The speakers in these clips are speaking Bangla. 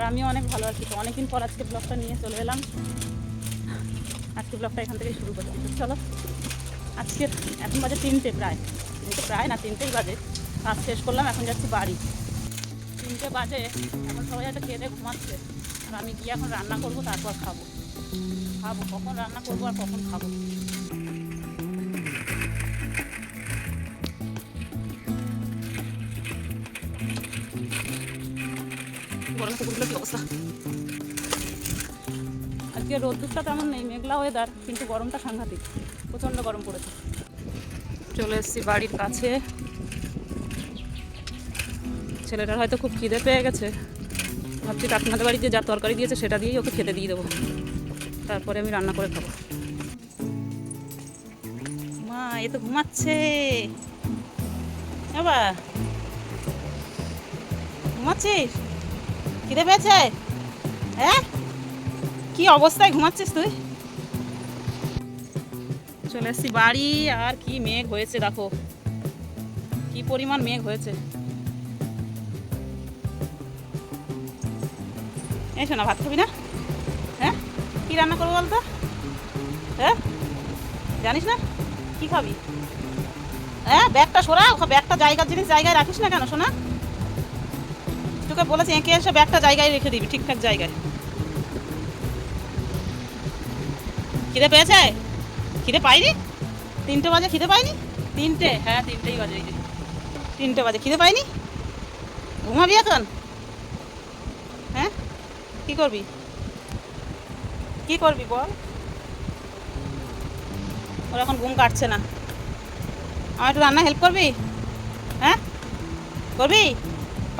আমিও অনেক ভালো আছি। তো অনেকদিন পর আজকে ব্লগটা নিয়ে চলে এলাম। আজকে ব্লগটা এখান থেকেই শুরু করছি। তো চলো, আজকে এখন বাজে 3টে, প্রায় না 3টেই বাজে। কাজ শেষ করলাম, এখন যাচ্ছি বাড়ি। 3টে বাজে, এখন সবাই হয়তো খেয়ে দিয়ে ঘুমাচ্ছে। আর আমি গিয়ে এখন রান্না করবো, তারপর খাবো। কখন রান্না করবো আর কখন খাবো। গরম কুকুরগুলো কি অবস্থা। আজকে রোদ্দুরটা তেমন নেই, মেঘলা ওয়েদার, কিন্তু গরমটা সাংঘাতিক, প্রচণ্ড গরম পড়েছে। চলে এসেছি বাড়ির কাছে। ছেলেটার হয়তো খুব খিদে পেয়ে গেছে, ভাবছি কাকিমাদের বাড়িতে যা তরকারি দিয়েছে সেটা দিয়েই ওকে খেতে দিয়ে দেবো, তারপরে আমি রান্না করে খাবো। মা এ তো ঘুমাচ্ছে। বাবা ঘুমাচ্ছিস? খিদে পেয়েছে? হ্যাঁ, কি অবস্থায় ঘুমাচ্ছিস তুই? চলে এসছি বাড়ি। আর কি মেঘ হয়েছে দেখো, কি পরিমাণ মেঘ হয়েছে। এসো না, ভাত খাবি না? হ্যাঁ, কি রান্না করবো বলতো? হ্যাঁ, জানিস না কি খাবি? হ্যাঁ, ব্যাগটা সরা, ব্যাগটা জায়গার জিনিস জায়গায় রাখিস না কেন শোনা? তোকে বলেছি এঁকে এসে ব্যাগটা জায়গায় রেখে দিবি, ঠিকঠাক জায়গায়। খিদে পেয়েছে? খিদে পাইনি? 3টে বাজে, খিদে পাইনি? 3টে, হ্যাঁ 3টেই বাজে, এই যে 3টে বাজে, খিদে পাইনি? ঘুমাবি এখন? হ্যাঁ, কি করবি? কি করবি বল? ওর এখন ঘুম কাটছে না। আমার একটু রান্না হেল্প করবি? হ্যাঁ করবি?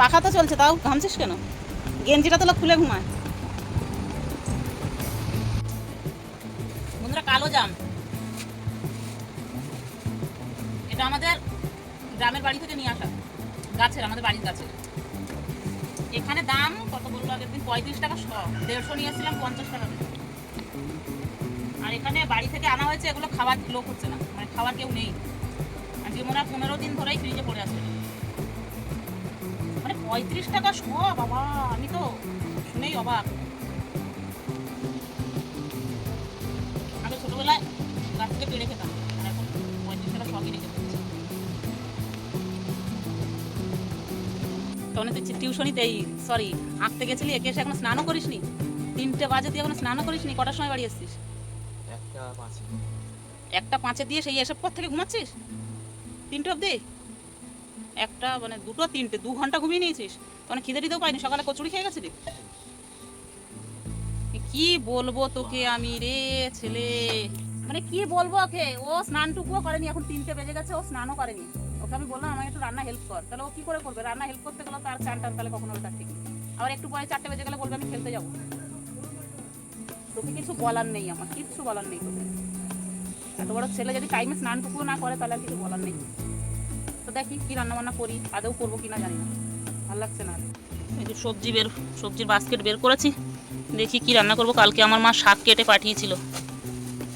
পাখা তো চলছে, তাও ঘামছিস কেন? গেঞ্জিটা তো লোক খুলে ঘুমায়। বন্ধুরা, কালো জাম, এটা আমাদের গ্রামের বাড়ি থেকে নিয়ে আসা, গাছের, আমাদের বাড়ির গাছের। এখানে দাম কত বললো আগের দিন? 35 টাকা শ। 150 নিয়ে এসেছিলাম 50 টাকা দিয়ে। আর এখানে বাড়ি থেকে আনা হয়েছে, এগুলো খাওয়ার লোক হচ্ছে না, মানে খাওয়ার কেউ নেই। আজকে মনে হয় 15 দিন ধরেই ফ্রিজে পড়ে আছে। মানে 35 টাকা শ, বাবা আমি তো শুনেই অবাক। আগে ছোটবেলায় গাছ থেকে পেড়ে খেতাম, আর এখন 35 টাকা শ কিনে খেতে হচ্ছে। তখন তুই টিউশনিতেই, সরি, আঁকতে গেছিলি, একে এসে এখনো স্নানও করিসনি? 3টে বাজে, তুই এখনো স্নানও করিসনি? কটার সময় বাড়ি এসছিস? 1টা 5 দিয়ে সেই এসব পর থেকে ঘুমাচ্ছিস 3টে অবধি? একটা মানে 2টো 3টে, 2 ঘন্টা ঘুমিয়ে নিয়েছিস? তখন খিদে টিদেও পাইনি, সকালে কচুরি খেয়ে গেছিলি? কি বলবো তোকে আমি রে ছেলে, মানে কি বলবো ওকে? ও স্নানটুকুও করেনি, এখন 3টে বেজে গেছে, ও স্নানও করেনি। ওকে আমি বললাম আমাকে একটু রান্না হেল্প কর, তাহলে ও কি করে করবে? রান্না হেল্প করতে গেলে তার চান টান তাহলে কখনো তার ঠিক। আবার একটু পরে 4টে বেজে গেলে বলবে আমি খেলতে যাবো। তোকে কিছু বলার নেই, আমার কিচ্ছু বলার নেই তোকে। এত বড় ছেলে যদি টাইমে স্নানটুকুও না করে তাহলে আর কিছু বলার নেই। তো দেখি কি রান্না বান্না করি, আদৌ করবো কিনা জানি না, ভালো লাগছে না। এই যে সবজির বাস্কেট বের করেছি, দেখি কি রান্না করব। কালকে আমার মা শাক কেটে পাঠিয়েছিল,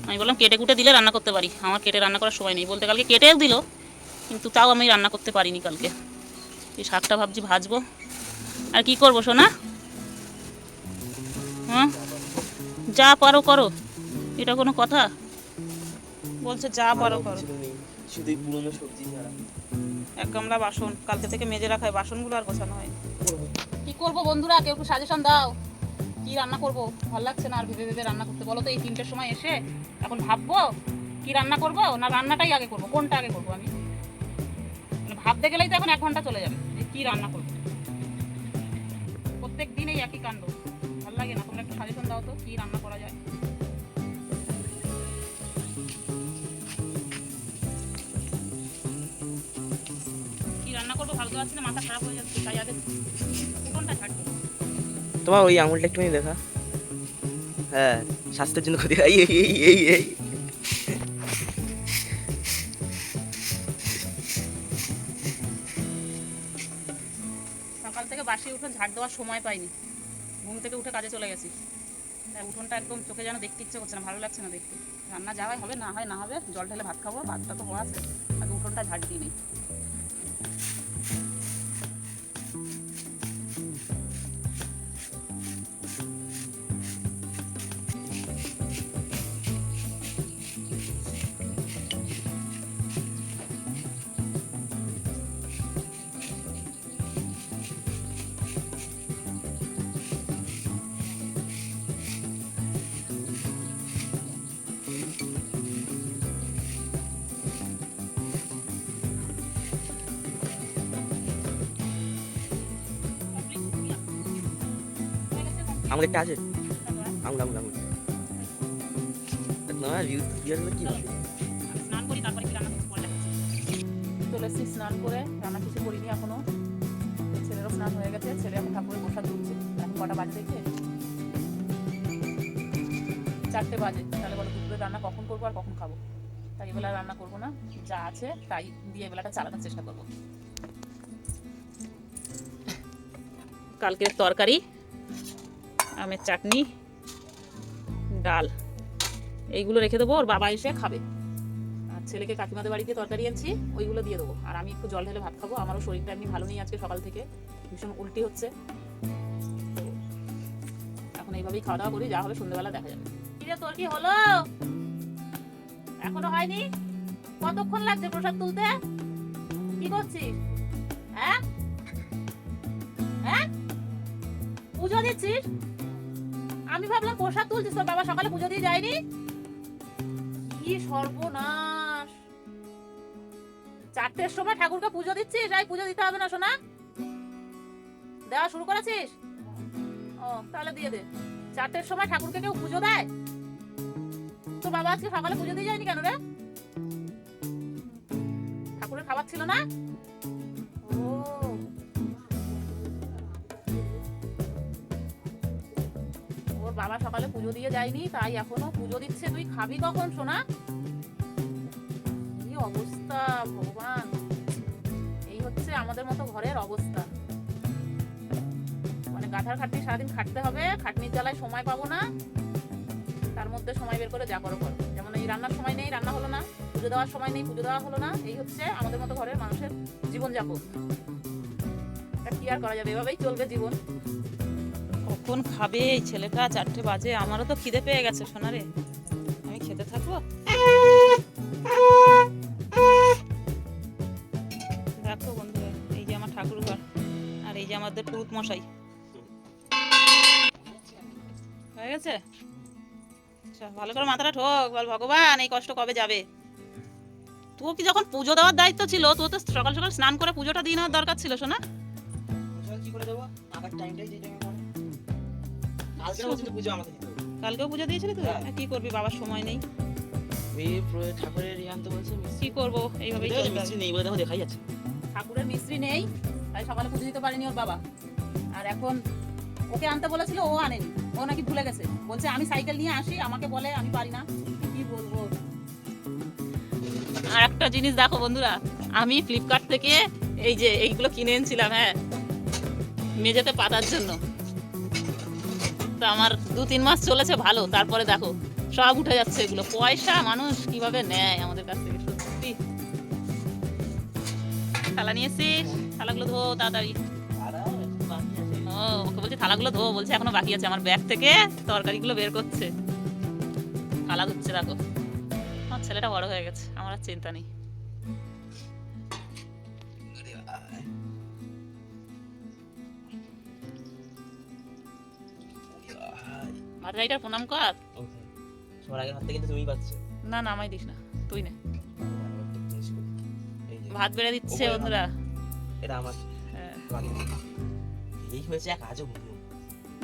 আমি বললাম কেটে কুটে দিলে রান্না করতে পারি, আমার কেটে রান্না করার সময় নেই বলতে কালকে কেটেও দিল, কিন্তু তাও আমি রান্না করতে পারিনি কালকে। এই শাকটা ভাবছি ভাজবো। আর কি করবো সোনা? হ্যাঁ, যা পারো করো, এটা কোনো কথা? বলছে যা পারো করো। শুধুই পুরনো সবজি ছাড়া। এক গামলা বাসন কালকে থেকে মেজে রাখা, বাসনগুলো আর গোছানো হয়নি। কি করবো বন্ধুরা, কেউ একটু সাজেশন দাও, কি রান্না করবো? ভালো লাগছে না আর ভেবে ভেবে রান্না করতে। বলো তো, এই 3টের সময় এসে এখন ভাববো কি রান্না করবো, না রান্নাটাই আগে করবো? কোনটা আগে করবো আমি? মানে ভাবতে গেলেই তো এখন 1 ঘন্টা চলে যাবে যে কি রান্না করবো। প্রত্যেক দিন এই একই কাণ্ড, ভালো লাগে না। তোমরা একটু সাজেশন দাও তো, কি রান্না করা যায়। কি রান্না করবো ভাবতে পারছি না, মাথা খারাপ হয়ে যাচ্ছে, তাই আগে কোনটা ছাড়বো। তোমার ওই আঙুলটা একটুখানি দেখা। হ্যাঁ, স্বাস্থ্যের জন্য ক্ষতি। এই এই এই এই সকাল থেকে বাসি উঠোন ঝাড় দেওয়ার সময় পাইনি, ঘুম থেকে উঠে কাজে চলে গেছি। তাই উঠোনটা একদম চোখে যেন দেখতে ইচ্ছে করছে না, ভালো লাগছে না দেখতে। রান্না যা হয় হবে, না হয় না হবে, জল ঢেলে ভাত খাবো, ভাতটা তো হওয়া আছে, আগে উঠোনটা ঝাড় দিয়ে নেই। আঙুল একটা আছে, আঙুল আঙুল আঙুল না ভিউ দিয়ে কি হবে? স্নান করি তারপরে কি রান্না করতে পরে দেখাচ্ছি। চলে এসেছি স্নান করে, রান্না কিছু করিনি এখনো। ছেলেরও স্নান হয়ে গেছে, ছেলে এখন ঠাকুরের প্রসাদ তুলছে। এখন কটা বাজে দেখে 4টে বাজে। তাহলে বলো দুপুরে রান্না কখন করবো আর কখন খাবো? তাই এবেলা রান্না করবো না, যা আছে তাই দিয়ে এবেলাটা চালানোর চেষ্টা করবো। কালকের তরকারি, আমের চাটনি, ডাল, এইগুলো রেখে দেবো, ওর বাবা এসে খাবে। আর ছেলেকে কাকিমাদের বাড়িতে তরকারি আনছি, ওইগুলো দিয়ে দেবো। আর আমি একটু জল ঢেলে ভাত খাবো। আমারও শরীরটা এমনি ভালো নেই আজকে, সকাল থেকে ভীষণ উল্টি হচ্ছে। তো এখন এইভাবেই খাওয়া দাওয়া করি, যা হবে সন্ধ্যেবেলা দেখা যাবে। কিরে তোর কি হলো? এখনো হয়নি? কতক্ষণ লাগছে প্রসাদ তুলতে? কি করছিস? হ্যাঁ হ্যাঁ, পুজো দিচ্ছিস? আমি ভাবলাম প্রসাদ তুলছিস, তোর বাবা সকালে পুজো দিয়ে যায়নি? কি সর্বনাশ! 4টের সময় ঠাকুরকে পুজো দিচ্ছিস? আই পুজো দিতে হবে না সোনা? দেওয়া শুরু করেছিস? ও তাহলে দিয়ে দে। 4টের সময় ঠাকুরকে কেউ পুজো দেয়? তোর বাবা আজকে সকালে পুজো দিয়ে যায়নি কেন রে? ঠাকুরের খাবার ছিল না? ও ওর বাবা সকালে পুজো দিয়ে যায়নি, তাই এখনো পুজো দিচ্ছে। তুই খাবি কখন সোনা? কি অবস্থা ভগবান! এই হচ্ছে আমাদের মতো ঘরের অবস্থা। মানে গাধার খাটনি সারাদিন খাটতে হবে, খাটনির জ্বালায় সময় পাবো না, তার মধ্যে সময় বের করে যা করো করো। যেমন এই রান্নার সময় নেই, রান্না হলো না, পুজো দেওয়ার সময় নেই, পুজো দেওয়া হলো না। এই হচ্ছে আমাদের মতো ঘরের মানুষের জীবনযাপন। এটা কি আর করা যাবে, এভাবেই চলবে জীবন। কখন খাবে এই ছেলেটা? 4টে বাজে। আমারও তো খিদে পেয়ে গেছে সোনারে, আমি খেতে থাকবো। দেখো বন্ধুরা, এই যে আমার ঠাকুর ঘর, আর এই যে আমাদের পুরুত মশাই। হয়ে গেছে? আচ্ছা, ভালো করে মাথাটা ঠোক, বল ভগবান এই কষ্ট কবে যাবে। তুই কি যখন পুজো দেওয়ার দায়িত্ব ছিল, তুই তো সকাল সকাল স্নান করে পুজোটা দিয়ে নেওয়ার দরকার ছিল সোনা। কি করে দেবো? আবার টাইমটাই যে টাইমে পড়ে। কালকে বলছিল পুজো আমাকে দিতে হবে। কালকেও পুজো দিয়েছিলি তুই? হ্যাঁ। কি করবি, বাবার সময় নেই। এই ঠাকুরের আনতে বলছে, কি করবো, এইভাবেই চলবে। মিস্ত্রি নেই বলে দেখো দেখাই যাচ্ছে। ঠাকুরের মিস্ত্রি নেই, তাই সকালে পুজো দিতে পারেনি ওর বাবা। আর এখন ওকে আনতে বলেছিল, ও আনেনি, ও নাকি ভুলে গেছে। বলছে আমি সাইকেল নিয়ে আসি, আমাকে বলে আমি পারি না। কি বলবো। আর একটা জিনিস দেখো বন্ধুরা, আমি ফ্লিপকার্ট থেকে এই যে এইগুলো কিনে এনেছিলাম, হ্যাঁ, মেঝেতে পাতার জন্য। তো আমার 2-3 মাস চলেছে ভালো, তারপরে দেখো সব উঠে যাচ্ছে এগুলো। পয়সা মানুষ কিভাবে নেয় আমাদের কাছ থেকে, সত্যি। থালা নিয়ে এসেছিস? থালাগুলো ধো তাড়াতাড়ি। ও ওকে বলছি থালাগুলো ধো, বলছে এখনো বাকি আছে। আমার ব্যাগ থেকে তরকারিগুলো বের করছে, থালা ধুচ্ছে। দেখো আমার ছেলেটা বড় হয়ে গেছে, আমার আর চিন্তা নেই। ভাতগাড়িটার প্রণাম কর। সবার আগে ভাতটা কিন্তু তুমিই পাচ্ছ। না না আমায় দিস না, তুই নে। ভাত বেড়ে দিচ্ছে বন্ধুরা। এটা আমার হ্যাঁ। এই হয়েছে এক আজব নিয়ম।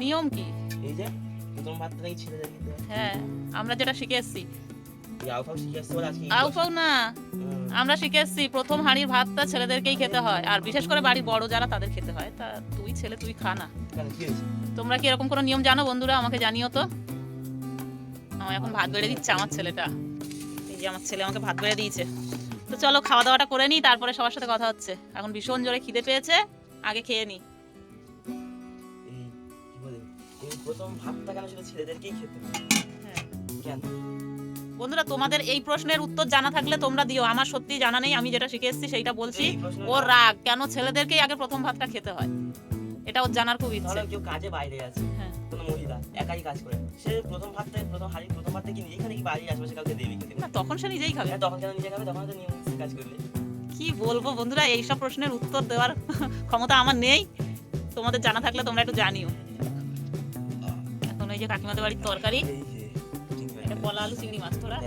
নিয়ম কি? এই যে প্রথম ভাতটা নাকি ছেলেদের দিতে হয়। হ্যাঁ, আমরা যেটা শিখে এসেছি। এই আউফাউ শিখে আসছে বলে আজকে আউফাউ না, আমরা শিখে এসেছি প্রথম হাঁড়ির ভাতটা ছেলেদেরকেই খেতে হয়, আর বিশেষ করে বাড়ির বড় যারা তাদের খেতে হয়। তা তুই ছেলে, তুই খা না। কেন কি হয়েছে? তোমরা কি এরকম কোনো নিয়ম জানো বন্ধুরা? আমাকে জানিও তো। আমার এখন ভাত বেড়ে দিচ্ছে আমার ছেলেটা। এই যে আমার ছেলে আমাকে ভাত বেড়ে দিয়েছে। তো চলো খাওয়া দাওয়াটা করে নিই, তারপরে সবার সাথে কথা হচ্ছে। এখন ভীষণ জোরে খিদে পেয়েছে, আগে খেয়ে নিই। এই কি বলে, এই প্রথম ভাতটা কেন শুধু ছেলেদেরকেই খেতে হয়? হ্যাঁ কেন? বন্ধুরা, তোমাদের এই প্রশ্নের উত্তর জানা থাকলে তোমরা দিও। আমার সত্যি জানা নেই, আমি যেটা শিখে এসেছি সেইটা বলছি। ওর রাগ কেন ছেলেদেরকেই আগে প্রথম ভাতটা খেতে হয়, এটা ওর জানার খুব ইচ্ছে। ধরো কেউ কাজে বাইরে আছে, হ্যাঁ, কোনো মহিলা একাই কাজ করে, সে প্রথম ভাতটা কি নিজে খানে কি বাড়ির আশেপাশে কাউকে দেবে খেতে? না তখন সে নিজেই খাবে। হ্যাঁ, তখন কেন নিজে খাবে? তখন তো নিয়ম কাজ করবে। কি বলবো বন্ধুরা, এইসব প্রশ্নের উত্তর দেওয়ার ক্ষমতা আমার নেই। তোমাদের জানা থাকলে তোমরা একটু জানিও। এখন এই যে কাকিমাদের বাড়ির তরকারি, এই যে এটা কলা আলু চিংড়ি মাছ ধরা,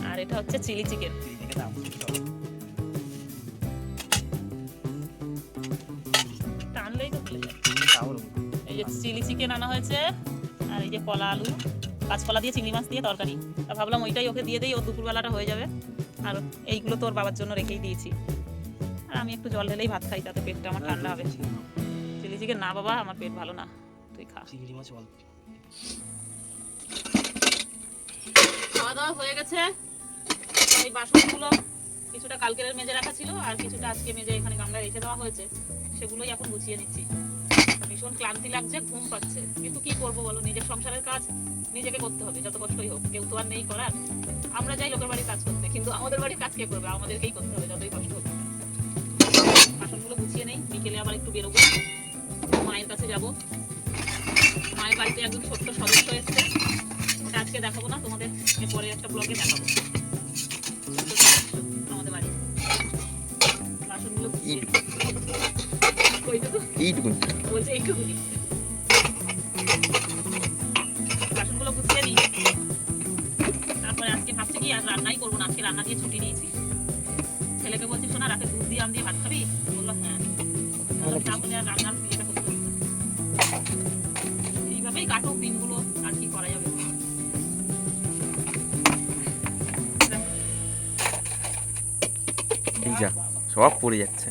আর এটা হচ্ছে চিলি চিকেন। টানলেই তো খুলে যায়। এই যে চিলি চিকেন আনা হয়েছে, আর এই যে কলা আলু, কাঁচকলা দিয়ে চিংড়ি মাছ দিয়ে তরকারি। তা ভাবলাম ওইটাই ওকে দিয়ে দিই, ওর দুপুরবেলাটা হয়ে যাবে। আর এইগুলো তো ওর বাবার জন্য রেখেই দিয়েছি। আর আমি একটু জল ঢেলেই ভাত খাই, তাতে পেটটা আমার ঠান্ডা হবে। চিলি চিকেন না বাবা, আমার পেট ভালো না, তুই খা। চিংড়ি মাছ অল্প। খাওয়া দাওয়া হয়ে গেছে। এই বাসনগুলো কিছুটা কালকের মেজে রাখা ছিল, আর কিছুটা আজকে মেজে এখানে গামলায় রেখে দেওয়া হয়েছে, সেগুলোই এখন গুছিয়ে নিচ্ছি। ভীষণ ক্লান্তি লাগছে, ঘুম পাচ্ছে, কিন্তু কি করবো বলো, নিজের সংসারের কাজ নিজেকে করতে হবে, যত কষ্টই হোক। কেউ তো আর নেই করার। আমরা যাই লোকের বাড়ির কাজ করতে, কিন্তু আমাদের বাড়ির কাজ কে করবে? আমাদেরকেই করতে হবে, যতই কষ্ট হোক। বাসনগুলো গুছিয়ে নেই, বিকেলে আবার একটু বেরোবো, মায়ের কাছে যাব। মায়ের বাড়িতে একজন ছোট্ট সদস্য এসছে, ওটা আজকে দেখাবো না তোমাদের, পরে একটা ব্লগে দেখাবো। ছোট্ট সদস্য আমাদের বাড়ি। বাসনগুলো গুছিয়ে এইটুকুন বলছে এইটুকুনি। বাসনগুলো গুছিয়ে নিই, তারপরে আজকে ভাবছি কি আর রান্নাই করবো না, আজকে রান্না দিয়ে ছুটি নিয়েছি। ছেলেকে বলছি শোনা, রাতে দুধ দিয়ে আম দিয়ে ভাত খাবি? বললো হ্যাঁ। তাহলে আর রান্নার ইয়েটা করতে হবে না। এইভাবেই কাটুক দিনগুলো, আর কি করা যাবে। এই যা সব পড়ে যাচ্ছে।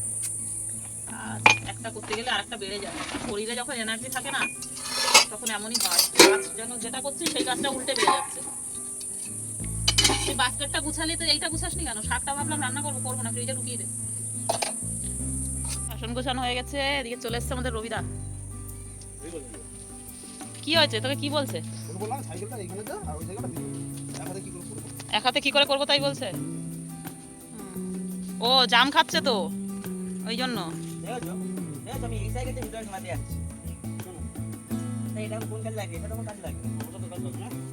আর একটা করতে গেলে আর একটা বেড়ে যাবে। শরীরে যখন এনার্জি থাকে না, তখন এমনই হয়। কাজ যেন যেটা করছি সেই কাজটা উল্টে বেড়ে যাচ্ছে। তুই বাস্কেটটা গুছালি তো এইটা গুছাসনি কেন? শাকটা ভাবলাম রান্না করবো, করবো না, ফ্রিজে ঢুকিয়ে দে। বাসন গোছানো হয়ে গেছে, এদিকে চলে এসছে আমাদের রবিদা। কি হয়েছে, তোকে কি বলছে? এক হাতে কি করে করবো তাই বলছে। ও জাম খাচ্ছে তো, ওই জন্য।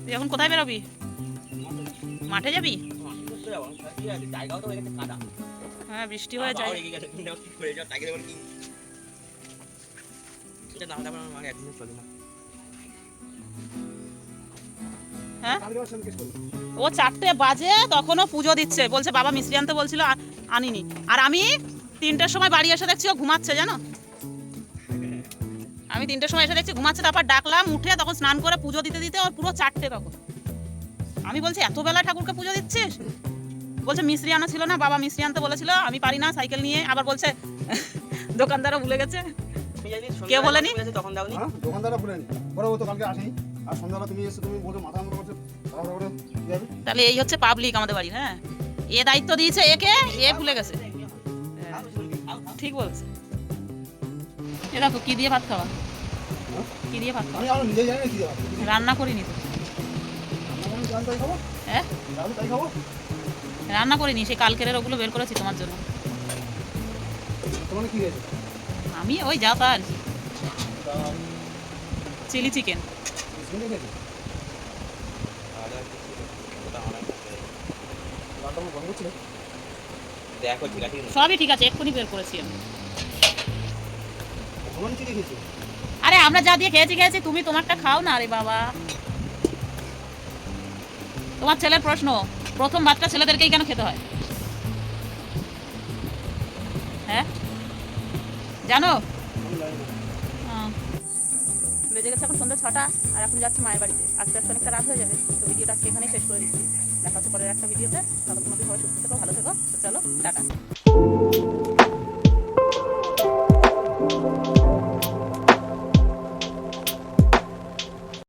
তুই এখন কোথায় বেরোবি? মাঠে যাবি? হ্যাঁ, বৃষ্টি হয়ে যায়। হ্যাঁ, ও 4টে বাজে তখনও পুজো দিচ্ছে, বলছে বাবা মিষ্টি আনতে বলছিল আনিনি। আর আমি 3টের সময় বাড়ি এসে দেখছি ও ঘুমাচ্ছে, জানো। আমি 3টের সময় এসে দেখছি ঘুমাচ্ছে, তারপর ডাকলাম, উঠে তখন স্নান করে পুজো দিতে দিতে ওর পুরো 4টে তখন। আমি বলছি এত বেলা ঠাকুরকে পুজো দিচ্ছিস? বলছে মিষ্টি আনা ছিল না, বাবা মিষ্টি আনতে বলেছিল, আমি পারি না সাইকেল নিয়ে। আবার বলছে দোকানদারও ভুলে গেছে। কে বলেনি? দোকানদাররা ভুলেনি, পরে ও তো কালকে আসেনি। আর সন্ধ্যাবেলা তুমি এসে তুমি বলছো মাথা আমাকে করছে, তারপরে কি হবে? তাহলে এই হচ্ছে পাবলিক আমাদের বাড়ির। হ্যাঁ, এ দায়িত্ব দিয়েছে একে, এ ভুলে গেছে। ঠিক বলছে। এ দেখো কি দিয়ে ভাত খাওয়া, কি দিয়ে ভাত খাওয়া। আমি আমার নিজে জানি না কি দেওয়া। রান্না করিনি তো। আমি জানি তাই খাবো, হ্যাঁ, আমি তাই খাবো। রান্না করিনি, সেই কালকের ওগুলো বের করেছি তোমার জন্য। তোমার কি হয়েছে? আমি ওই যা তা আর কি, চিলি চিকেন। শুনে গেছে রান্না বন্ধ করছিল। দেখো ঠিক আছে, সবই ঠিক আছে, এক্ষুনি বের করেছি আমি। তোমার কি দেখেছো? আরে আমরা যা দিয়ে খেয়েছি, তুমি তোমারটা খাও না। আরে বাবা, তোমার ছেলের প্রশ্ন, প্রথম ভাতটা ছেলেদেরকেই কেন খেতে হয়? হ্যাঁ, জানো? আমি জানি না। বেজে গেছে এখন সন্ধ্যা 6টা, আর এখন যাচ্ছি মায়ের বাড়িতে। আস্তে আস্তে অনেকটা রাত হয়ে যাবে, তো ভিডিওটা আজকে এখানেই শেষ করে দিচ্ছি। দেখা হচ্ছে পরের একটা ভিডিওতে। ততক্ষণ অবধি সবাই সুস্থ থেকো, ভালো থেকো। তো চলো, টাটা।